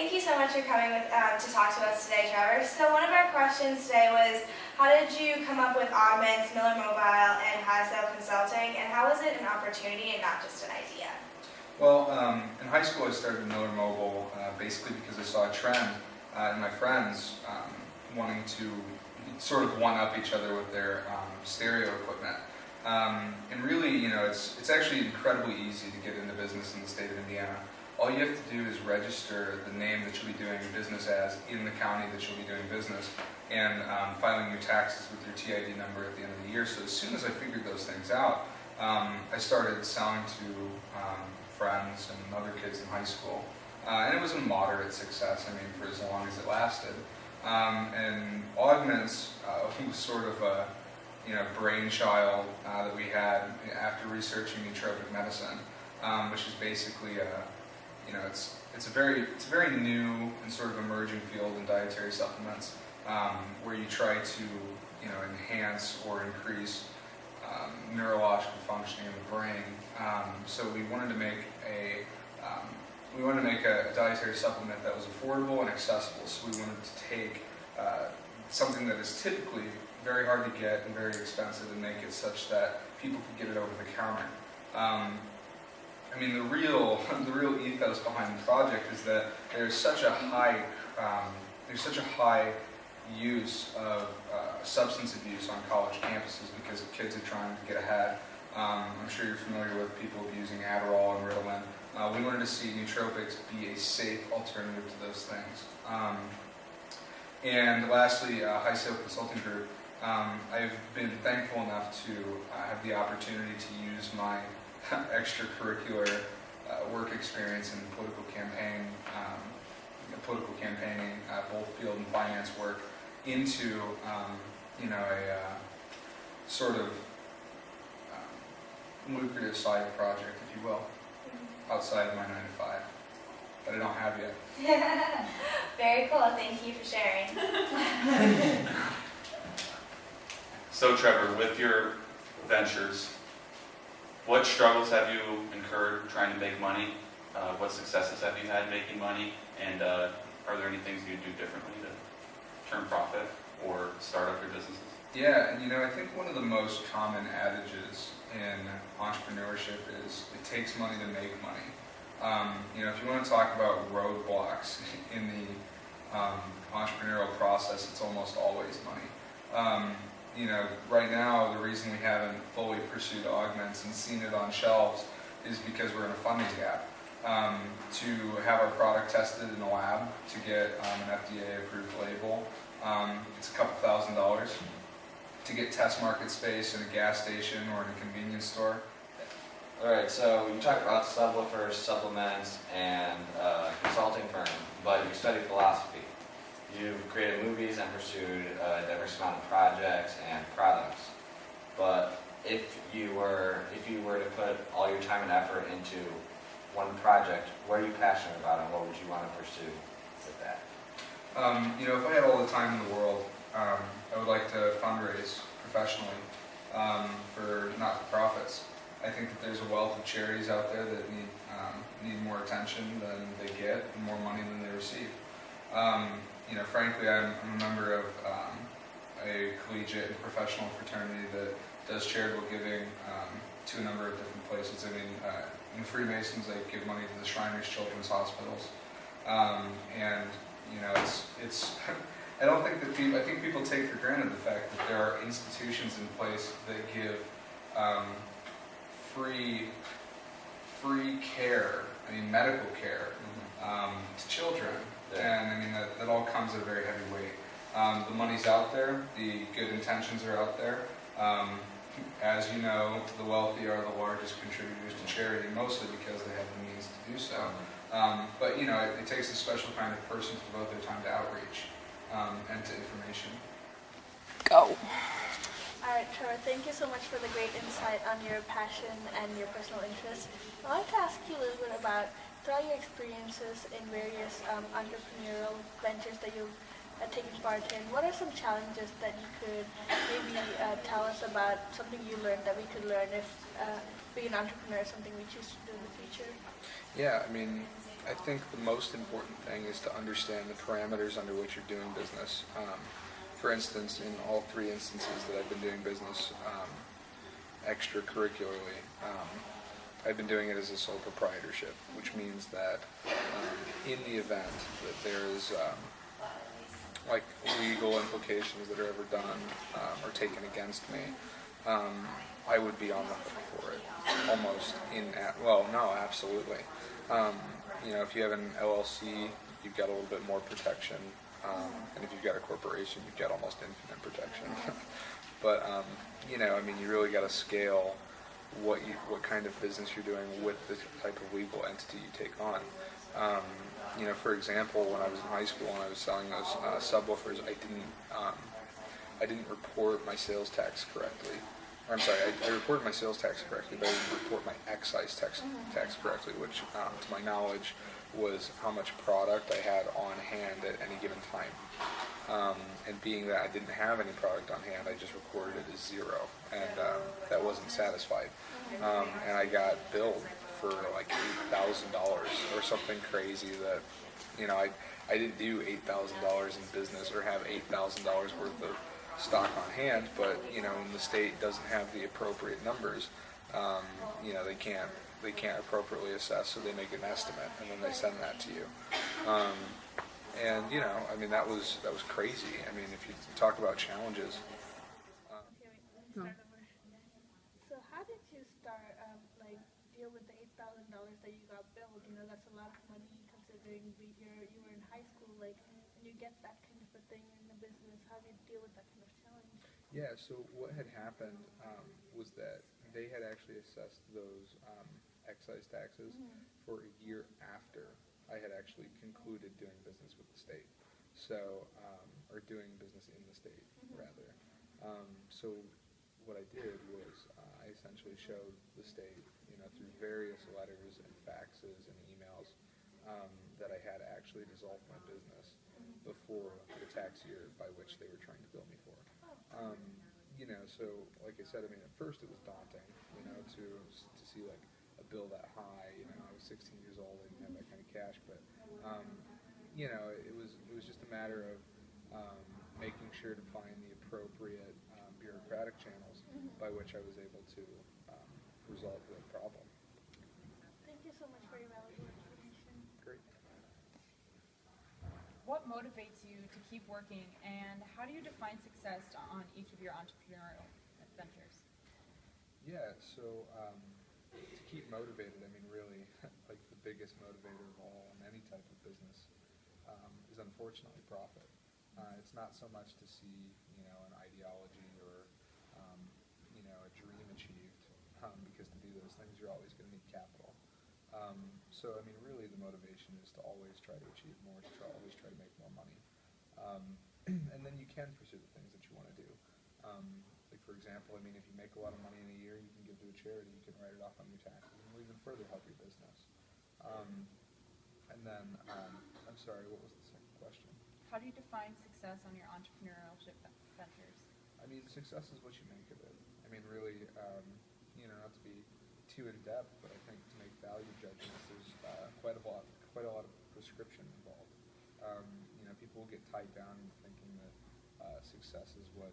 Thank you so much for coming to talk to us today, Trevor. So one of our questions today was, how did you come up with Augments, Miller Mobile, and High Sale Consulting, and how was it an opportunity and not just an idea? Well, in high school I started Miller Mobile basically because I saw a trend in my friends wanting to sort of one-up each other with their stereo equipment. And really, you know, it's actually incredibly easy to get into business in the state of Indiana. All you have to do is register the name that you'll be doing business as in the county that you'll be doing business, and filing your taxes with your TID number at the end of the year. So as soon as I figured those things out, I started selling to friends and other kids in high school. And it was a moderate success, I mean, for as long as it lasted. And Augments was sort of a brainchild that we had after researching nootropic medicine, which is basically it's a very new and sort of emerging field in dietary supplements, where you try to enhance or increase neurological functioning of the brain. So we wanted to make a dietary supplement that was affordable and accessible. So we wanted to take something that is typically very hard to get and very expensive and make it such that people could get it over the counter. I mean, the real ethos behind the project is that there's such a high use of substance abuse on college campuses because kids are trying to get ahead. I'm sure you're familiar with people abusing Adderall and Ritalin. We wanted to see nootropics be a safe alternative to those things. And lastly, High Sale Consulting Group. I've been thankful enough to have the opportunity to use my extracurricular work work experience in political campaigning, both field and finance work, into a sort of lucrative side project, if you will, outside of my 9 to 5 that I don't have yet. Very cool. Thank you for sharing. So Trevor, with your ventures, what struggles have you incurred trying to make money? What successes have you had making money? And are there any things you do differently to turn profit or start up your businesses? Yeah, and I think one of the most common adages in entrepreneurship is it takes money to make money. If you want to talk about roadblocks in the entrepreneurial process, it's almost always money. Right now, the reason we haven't fully pursued Augments and seen it on shelves is because we're in a funding gap. To have our product tested in a lab to get an FDA-approved label, it's a couple $1,000s. To get test market space in a gas station or in a convenience store. Alright, so you talked about subwoofers, supplements, and consulting firm, but you studied philosophy. You've created movies and pursued a diverse amount of projects and products. But if you were to put all your time and effort into one project, what are you passionate about and what would you want to pursue with that? If I had all the time in the world, I would like to fundraise professionally for not-for-profits. I think that there's a wealth of charities out there that need more attention than they get and more money than they receive. Frankly, I'm a member of a collegiate and professional fraternity that does charitable giving to a number of different places. I mean, in the Freemasons, they give money to the Shriners Children's Hospitals, and it's. I don't think that I think people take for granted the fact that there are institutions in place that give free care, medical care, to children. Yeah. And that all comes at a very heavy weight. The money's out there, the good intentions are out there. As you know, the wealthy are the largest contributors to charity, mostly because they have the means to do so. But it takes a special kind of person to devote their time to outreach and to information. Go. All right, Trevor, thank you so much for the great insight on your passion and your personal interests. I'd like to ask you a little bit about, throughout your experiences in various entrepreneurial ventures that you've taken part in, what are some challenges that you could maybe tell us about, something you learned that we could learn if being an entrepreneur is something we choose to do in the future? Yeah, I think the most important thing is to understand the parameters under which you're doing business. For instance, in all three instances that I've been doing business extracurricularly, I've been doing it as a sole proprietorship, which means that in the event that there is like legal implications that are ever done or taken against me, I would be on the hook for it, almost no, absolutely. If you have an LLC, you've got a little bit more protection, and if you've got a corporation, you've got almost infinite protection. But you really got to scale what kind of business you're doing with the type of legal entity you take on. For example, when I was in high school and I was selling those subwoofers, I didn't report my sales tax correctly. I'm sorry, I reported my sales tax correctly, but I didn't report my excise tax correctly, which, to my knowledge, was how much product I had on hand at any given time. And being that I didn't have any product on hand, I just recorded it as zero, and that wasn't satisfied. And I got billed for like $8,000 or something crazy that, I didn't do $8,000 in business or have $8,000 worth of stock on hand, but when the state doesn't have the appropriate numbers, they can't appropriately assess, so they make an estimate and then they send that to you. That was crazy. If you talk about challenges. Okay, wait, let me start over. So how did you start, deal with the $8,000 that you got billed? That's a lot of money considering you were in high school, and you get that kind of a thing in the business. How do you deal with that kind of challenge? Yeah, so what had happened was that they had actually assessed those excise taxes for a year after I had actually concluded doing business with the state. So, or doing business in the state, rather. So what I did was I essentially showed the state, through various letters and faxes and emails, that I had actually dissolved my business before the tax year by which they were trying to bill me for. So like I said, at first it was daunting, to see like a bill that high. I was 16 years old, I didn't have that kind of cash, but it was just a matter of making sure to find the appropriate bureaucratic channels by which I was able to resolve the problem. Thank you so much for your valuable information. Great. What motivates you to keep working, and how do you define success on each of your entrepreneurial ventures? Yeah, so to keep motivated, really, like the biggest motivator of all in any type of business is unfortunately profit. It's not so much to see, an ideology or, a dream achieved, because to do those things, you're always going to need capital. Really the motivation is to always try to achieve more, to always try to make more money. And then you can pursue the things that you want to do. Like for example, if you make a lot of money in a year, you can give to a charity, you can write it off on your taxes, and will even further help your business. I'm sorry, what was the second question? How do you define success on your entrepreneurship ventures? Success is what you make of it. Really, not to be too in depth, but I think to make value judgments, there's quite a lot of prescription involved. People will get tied down in thinking that success is what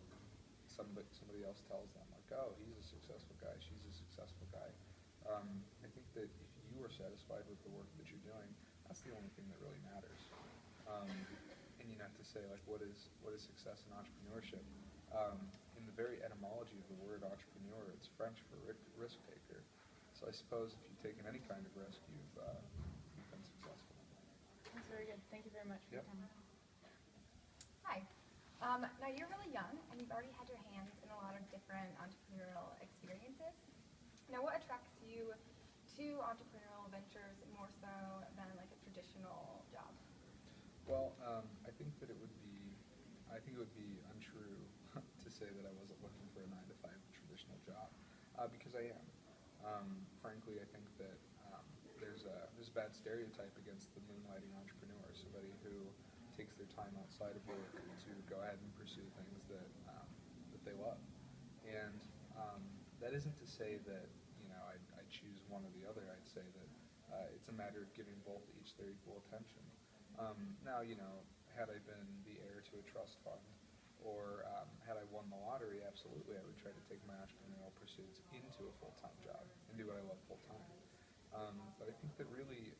somebody else tells them, like, oh, he's a successful guy, she's a successful guy. I think that if you are satisfied with the work that you're doing, that's the only thing that really matters. And to say, like, what is success in entrepreneurship? In the very etymology of the word entrepreneur, it's French for risk taker. So I suppose if you've taken any kind of risk, you've been successful. That's very good. Thank you very much for your time. Hi. Now you're really young and you've already had your hands in a lot of different entrepreneurial experiences. Now what attracts you to entrepreneurial ventures more so than like a traditional job? Well, I think it would be untrue to say that I wasn't looking for a 9-to-5 traditional job, because I am. Frankly, I think that there's a bad stereotype against the moonlighting entrepreneur, somebody who takes their time outside of work to go ahead and pursue things that they love. And that isn't to say that I choose one or the other. I'd say that it's a matter of giving both each their equal attention. Now, had I been the heir to a trust fund, or had I won the lottery, absolutely, I would try to take my entrepreneurial pursuits into a full-time job and do what I love full-time. But I think that really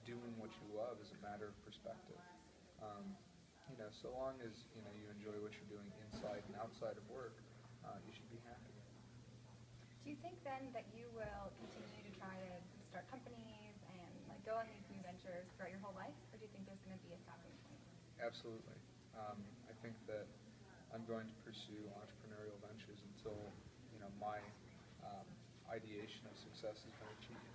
doing what you love is a matter of perspective. So long as you enjoy what you're doing inside and outside of work, you should be happy. Do you think then that you will continue to try to start companies and go on these new ventures throughout your whole life, or do you think there's going to be a stopping point? Absolutely. I think that I'm going to pursue entrepreneurial ventures until my ideation of success has been achieved.